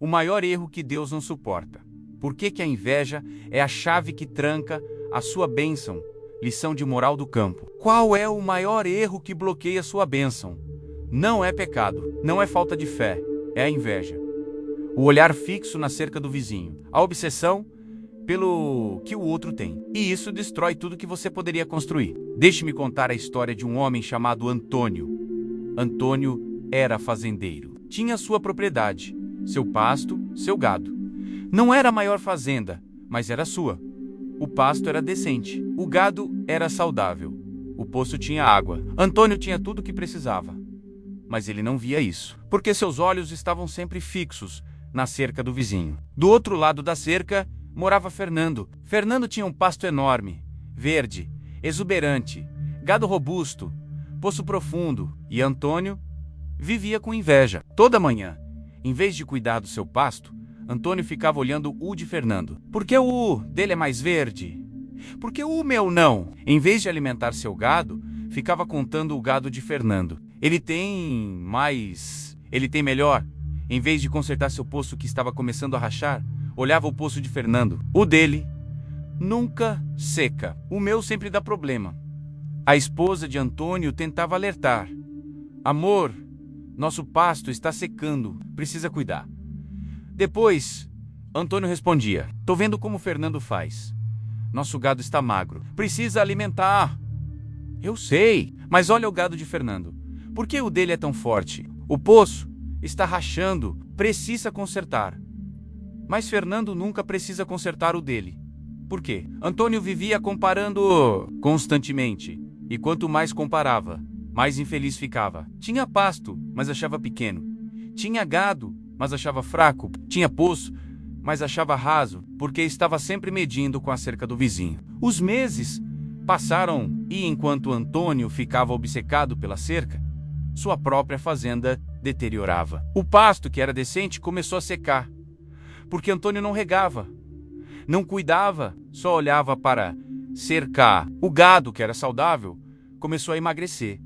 O maior erro que Deus não suporta. Por que que a inveja é a chave que tranca a sua bênção? Lição de moral do campo. Qual é o maior erro que bloqueia sua bênção? Não é pecado, não é falta de fé, é a inveja. O olhar fixo na cerca do vizinho, a obsessão pelo que o outro tem. E isso destrói tudo que você poderia construir. Deixe-me contar a história de um homem chamado Antônio. Antônio era fazendeiro. Tinha sua propriedade, seu pasto, seu gado. Não era a maior fazenda, mas era sua. O pasto era decente, o gado era saudável, o poço tinha água. Antônio tinha tudo o que precisava. Mas ele não via isso, porque seus olhos estavam sempre fixos na cerca do vizinho. Do outro lado da cerca morava Fernando. Fernando tinha um pasto enorme, verde, exuberante, gado robusto, poço profundo, e Antônio vivia com inveja. Toda manhã, em vez de cuidar do seu pasto, Antônio ficava olhando o de Fernando. Por que o dele é mais verde? Por que o meu não? Em vez de alimentar seu gado, ficava contando o gado de Fernando. Ele tem melhor. Em vez de consertar seu poço que estava começando a rachar, olhava o poço de Fernando. O dele nunca seca. O meu sempre dá problema. A esposa de Antônio tentava alertar. Amor, nosso pasto está secando, precisa cuidar. Depois, Antônio respondia: tô vendo como Fernando faz. Nosso gado está magro, precisa alimentar. Eu sei, mas olha o gado de Fernando. Por que o dele é tão forte? O poço está rachando, precisa consertar. Mas Fernando nunca precisa consertar o dele. Por quê? Antônio vivia comparando constantemente. E quanto mais comparava, mais infeliz ficava. Tinha pasto, mas achava pequeno. Tinha gado, mas achava fraco. Tinha poço, mas achava raso, porque estava sempre medindo com a cerca do vizinho. Os meses passaram e, enquanto Antônio ficava obcecado pela cerca, sua própria fazenda deteriorava. O pasto, que era decente, começou a secar, porque Antônio não regava, não cuidava, só olhava para cercar. O gado, que era saudável, começou a emagrecer,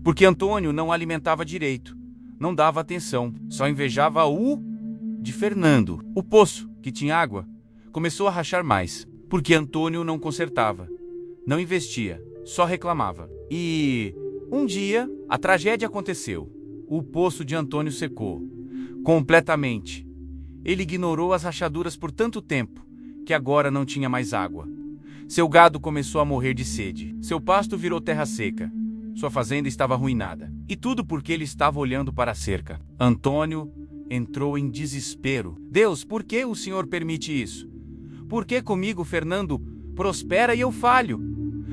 porque Antônio não alimentava direito, não dava atenção, só invejava o de Fernando. O poço, que tinha água, começou a rachar mais, porque Antônio não consertava, não investia, só reclamava. E um dia, a tragédia aconteceu. O poço de Antônio secou completamente. Ele ignorou as rachaduras por tanto tempo que agora não tinha mais água. Seu gado começou a morrer de sede. Seu pasto virou terra seca. Sua fazenda estava arruinada. E tudo porque ele estava olhando para a cerca. Antônio entrou em desespero. Deus, por que o Senhor permite isso? Por que comigo, Fernando, prospera e eu falho?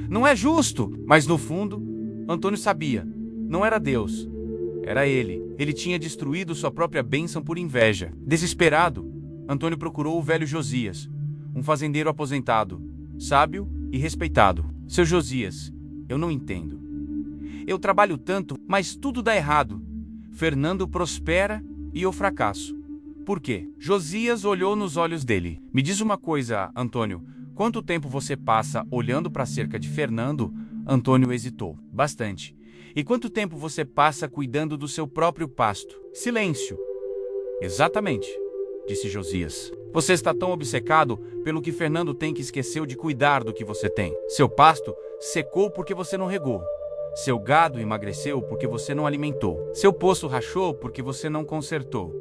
Não é justo. Mas no fundo, Antônio sabia. Não era Deus. Era ele. Ele tinha destruído sua própria bênção por inveja. Desesperado, Antônio procurou o velho Josias, um fazendeiro aposentado, sábio e respeitado. Seu Josias, eu não entendo. Eu trabalho tanto, mas tudo dá errado. Fernando prospera e eu fracasso. Por quê? Josias olhou nos olhos dele. Me diz uma coisa, Antônio. Quanto tempo você passa olhando para a cerca de Fernando? Antônio hesitou. Bastante. E quanto tempo você passa cuidando do seu próprio pasto? Silêncio. Exatamente, disse Josias. Você está tão obcecado pelo que Fernando tem que esqueceu de cuidar do que você tem. Seu pasto secou porque você não regou. Seu gado emagreceu porque você não alimentou. Seu poço rachou porque você não consertou.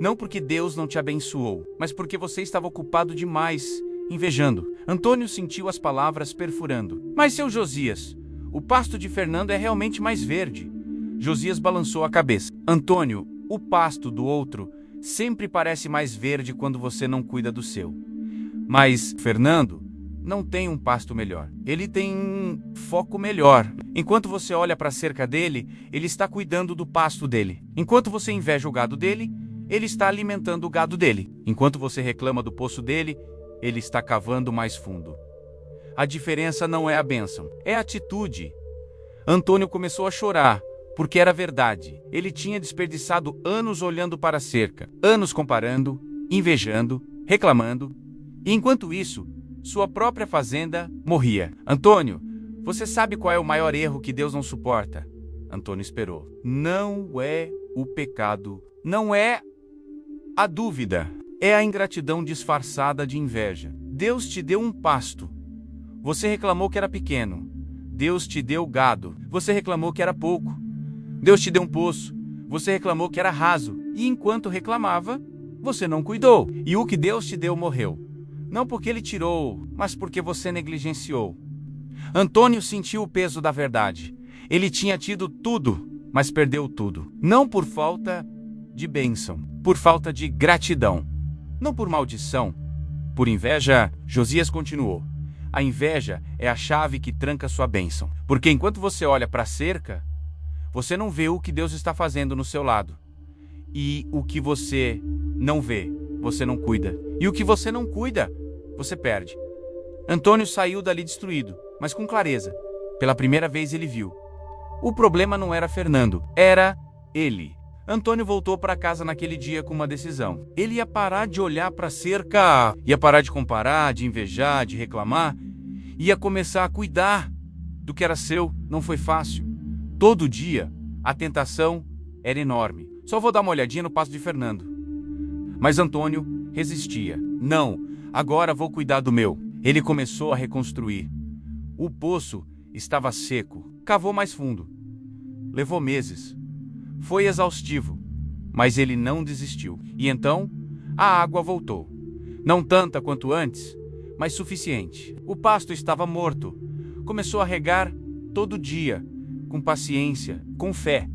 Não porque Deus não te abençoou, mas porque você estava ocupado demais, invejando. Antônio sentiu as palavras perfurando. Mas seu Josias, o pasto de Fernando é realmente mais verde. Josias balançou a cabeça. Antônio, o pasto do outro sempre parece mais verde quando você não cuida do seu. Mas Fernando não tem um pasto melhor. Ele tem um foco melhor. Enquanto você olha para a cerca dele, ele está cuidando do pasto dele. Enquanto você inveja o gado dele, ele está alimentando o gado dele. Enquanto você reclama do poço dele, ele está cavando mais fundo. A diferença não é a bênção, é a atitude. Antônio começou a chorar, porque era verdade. Ele tinha desperdiçado anos olhando para a cerca, anos comparando, invejando, reclamando. E enquanto isso, sua própria fazenda morria. Antônio, você sabe qual é o maior erro que Deus não suporta? Antônio esperou. Não é o pecado. Não é A dúvida é a ingratidão disfarçada de inveja. Deus te deu um pasto. Você reclamou que era pequeno. Deus te deu gado. Você reclamou que era pouco. Deus te deu um poço. Você reclamou que era raso. E enquanto reclamava, você não cuidou. E o que Deus te deu morreu. Não porque Ele tirou, mas porque você negligenciou. Antônio sentiu o peso da verdade. Ele tinha tido tudo, mas perdeu tudo. Não por falta de bênção, por falta de gratidão. Não por maldição, por inveja. Josias continuou. A inveja é a chave que tranca sua bênção. Porque enquanto você olha para a cerca, você não vê o que Deus está fazendo no seu lado. E o que você não vê, você não cuida. E o que você não cuida, você perde. Antônio saiu dali destruído, mas com clareza. Pela primeira vez ele viu. O problema não era Fernando, era ele. Antônio voltou para casa naquele dia com uma decisão. Ele ia parar de olhar para a cerca, ia parar de comparar, de invejar, de reclamar, ia começar a cuidar do que era seu. Não foi fácil. Todo dia, a tentação era enorme. Só vou dar uma olhadinha no passo de Fernando. Mas Antônio resistia. Não, agora vou cuidar do meu. Ele começou a reconstruir. O poço estava seco. Cavou mais fundo. Levou meses. Foi exaustivo. Mas ele não desistiu. E então, a água voltou. Não tanta quanto antes, mas suficiente. O pasto estava morto. Começou a regar todo dia, com paciência, com fé.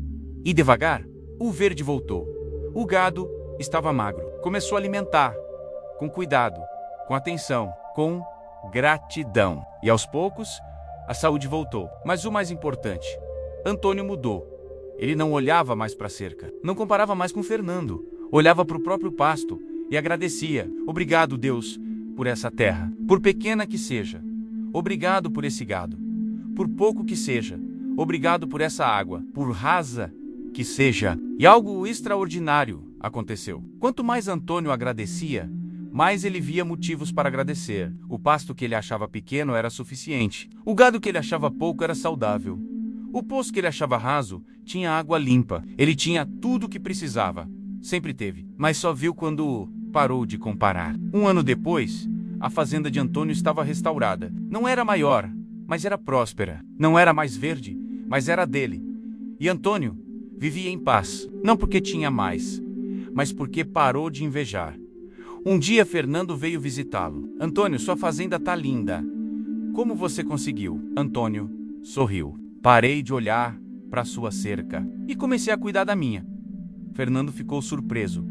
E devagar, o verde voltou. O gado estava magro. Começou a alimentar, com cuidado, com atenção, com gratidão. E aos poucos, a saúde voltou. Mas o mais importante, Antônio mudou. Ele não olhava mais para a cerca. Não comparava mais com Fernando. Olhava para o próprio pasto e agradecia. Obrigado, Deus, por essa terra. Por pequena que seja. Obrigado por esse gado. Por pouco que seja. Obrigado por essa água. Por rasa que seja. E algo extraordinário aconteceu. Quanto mais Antônio agradecia, mais ele via motivos para agradecer. O pasto que ele achava pequeno era suficiente. O gado que ele achava pouco era saudável. O poço que ele achava raso tinha água limpa. Ele tinha tudo o que precisava. Sempre teve. Mas só viu quando parou de comparar. Um ano depois, a fazenda de Antônio estava restaurada. Não era maior, mas era próspera. Não era mais verde, mas era dele. E Antônio vivia em paz. Não porque tinha mais, mas porque parou de invejar. Um dia Fernando veio visitá-lo. Antônio, sua fazenda tá linda. Como você conseguiu? Antônio sorriu. Parei de olhar para sua cerca e comecei a cuidar da minha. Fernando ficou surpreso.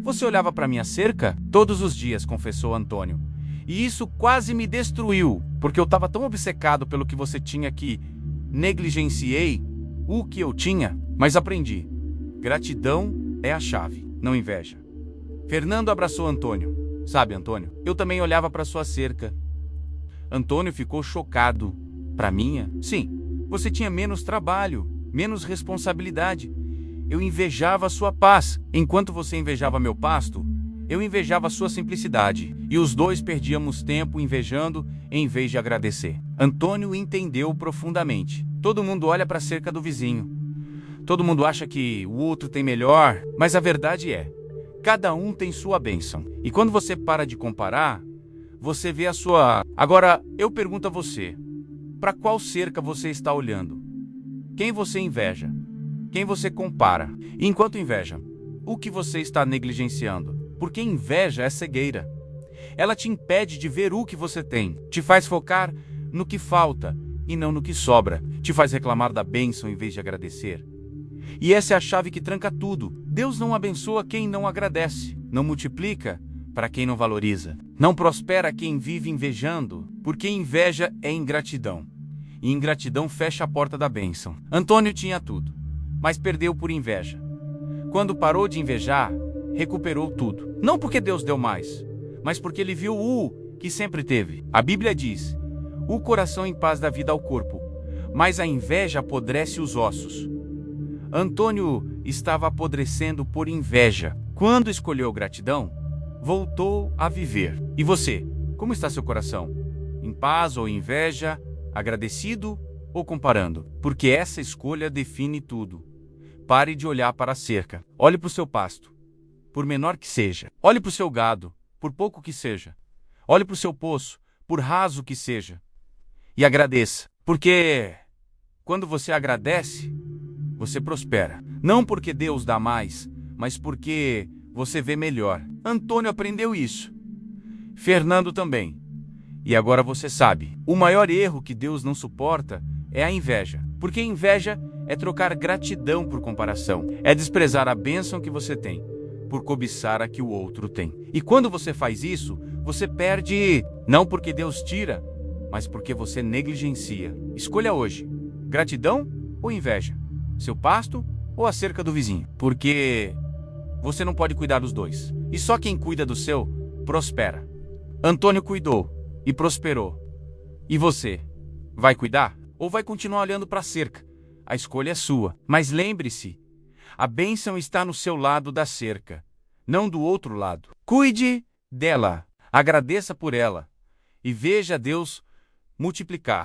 Você olhava para minha cerca? Todos os dias, confessou Antônio. E isso quase me destruiu, porque eu estava tão obcecado pelo que você tinha que negligenciei o que eu tinha, mas aprendi. Gratidão é a chave, não inveja. Fernando abraçou Antônio. Sabe, Antônio, eu também olhava para sua cerca. Antônio ficou chocado. Para minha? Sim. Você tinha menos trabalho, menos responsabilidade. Eu invejava a sua paz. Enquanto você invejava meu pasto, eu invejava a sua simplicidade. E os dois perdíamos tempo invejando em vez de agradecer. Antônio entendeu profundamente. Todo mundo olha para a cerca do vizinho. Todo mundo acha que o outro tem melhor, mas a verdade é, cada um tem sua bênção. E quando você para de comparar, você vê a sua... Agora, eu pergunto a você, para qual cerca você está olhando? Quem você inveja? Quem você compara? E enquanto inveja, o que você está negligenciando? Porque inveja é cegueira. Ela te impede de ver o que você tem, te faz focar no que falta e não no que sobra, te faz reclamar da bênção em vez de agradecer. E essa é a chave que tranca tudo. Deus não abençoa quem não agradece, não multiplica para quem não valoriza, não prospera quem vive invejando, porque inveja é ingratidão. E ingratidão fecha a porta da bênção. Antônio tinha tudo, mas perdeu por inveja. Quando parou de invejar, recuperou tudo. Não porque Deus deu mais, mas porque ele viu o que sempre teve. A Bíblia diz, o coração em paz dá vida ao corpo, mas a inveja apodrece os ossos. Antônio estava apodrecendo por inveja. Quando escolheu gratidão, voltou a viver. E você, como está seu coração? Em paz ou inveja? Agradecido ou comparando? Porque essa escolha define tudo. Pare de olhar para a cerca. Olhe para o seu pasto. por menor que seja. Olhe para o seu gado, por pouco que seja. Olhe para o seu poço, por raso que seja. E agradeça, porque quando você agradece, você prospera. Não porque Deus dá mais, mas porque você vê melhor. Antônio aprendeu isso. Fernando também. E agora você sabe, o maior erro que Deus não suporta é a inveja. Porque inveja é trocar gratidão por comparação. É desprezar a bênção que você tem, por cobiçar a que o outro tem. E quando você faz isso, você perde, não porque Deus tira, mas porque você negligencia. Escolha hoje, gratidão ou inveja? Seu pasto ou a cerca do vizinho? Porque você não pode cuidar dos dois. E só quem cuida do seu, prospera. Antônio cuidou e prosperou. E você? Vai cuidar? Ou vai continuar olhando para a cerca? A escolha é sua. Mas lembre-se, a bênção está no seu lado da cerca, não do outro lado. Cuide dela, agradeça por ela e veja Deus multiplicar.